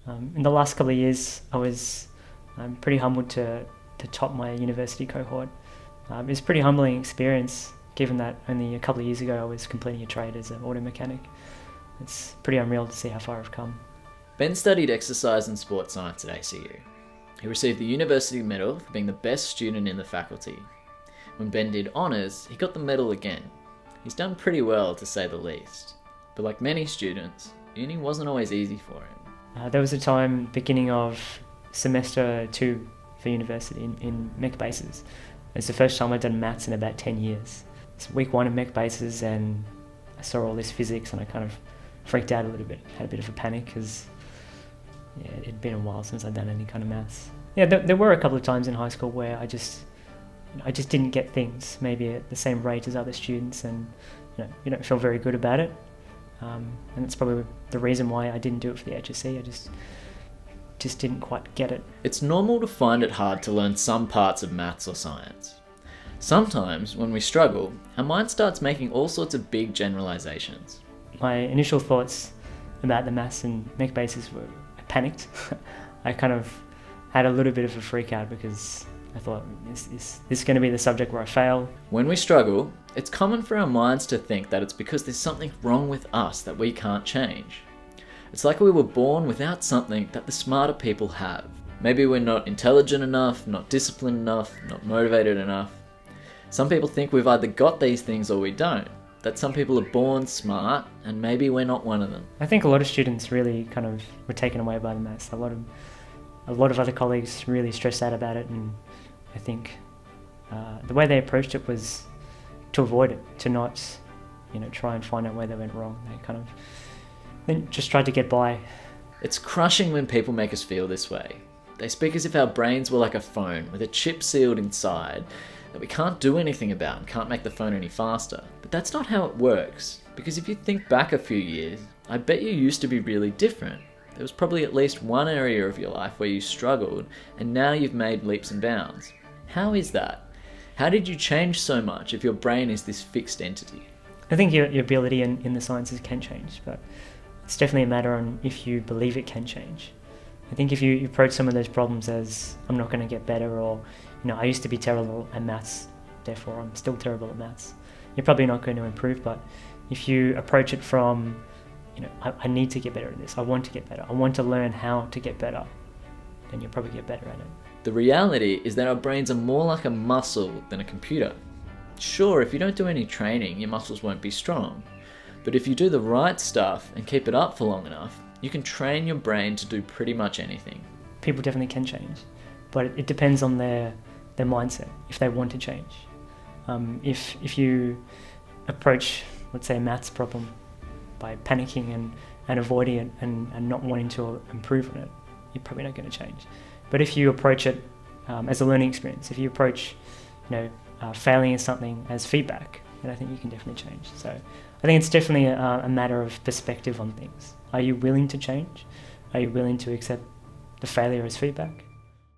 In the last couple of years, I was pretty humbled to top my university cohort. It was a pretty humbling experience, given that only a couple of years ago I was completing a trade as an auto mechanic. It's pretty unreal to see how far I've come. Ben studied exercise and sports science at ACU. He received the University Medal for being the best student in the faculty. When Ben did honours, he got the medal again. He's done pretty well, to say the least. But like many students, uni wasn't always easy for him. There was a time, beginning of semester 2 for university in mech bases. It's the first time I'd done maths in about 10 years. It's week 1 of mech bases, and I saw all this physics and I kind of freaked out a little bit. Had a bit of a panic because it'd been a while since I'd done any kind of maths. Yeah, there were a couple of times in high school where I just didn't get things maybe at the same rate as other students, and you don't feel very good about it. And it's probably the reason why I didn't do it for the HSC. I just didn't quite get it. It's normal to find it hard to learn some parts of maths or science. Sometimes, when we struggle, our mind starts making all sorts of big generalizations. My initial thoughts about the maths and mech bases were I panicked. I kind of had a little bit of a freak out because I thought, is this going to be the subject where I fail? When we struggle, it's common for our minds to think that it's because there's something wrong with us that we can't change. It's like we were born without something that the smarter people have. Maybe we're not intelligent enough, not disciplined enough, not motivated enough. Some people think we've either got these things or we don't. That some people are born smart, and maybe we're not one of them. I think a lot of students really kind of were taken away by the maths. A lot of other colleagues really stressed out about it, and I think the way they approached it was to avoid it, to not try and find out where they went wrong. They just tried to get by. It's crushing when people make us feel this way. They speak as if our brains were like a phone with a chip sealed inside that we can't do anything about and can't make the phone any faster. But that's not how it works, because if you think back a few years, I bet you used to be really different. There was probably at least one area of your life where you struggled, and now you've made leaps and bounds. How is that? How did you change so much if your brain is this fixed entity? I think your ability in the sciences can change, but it's definitely a matter on if you believe it can change. I think if you approach some of those problems as, I'm not going to get better, or I used to be terrible at maths, therefore I'm still terrible at maths, you're probably not going to improve. But if you approach it from, I need to get better at this, I want to get better, I want to learn how to get better, then you'll probably get better at it. The reality is that our brains are more like a muscle than a computer. Sure, if you don't do any training, your muscles won't be strong. But if you do the right stuff and keep it up for long enough, you can train your brain to do pretty much anything. People definitely can change, but it depends on their mindset, if they want to change. If you approach, let's say, a maths problem by panicking and avoiding it and not wanting to improve on it, you're probably not going to change. But if you approach it as a learning experience, if you approach failing at something as feedback, then I think you can definitely change. So I think it's definitely a matter of perspective on things. Are you willing to change? Are you willing to accept the failure as feedback?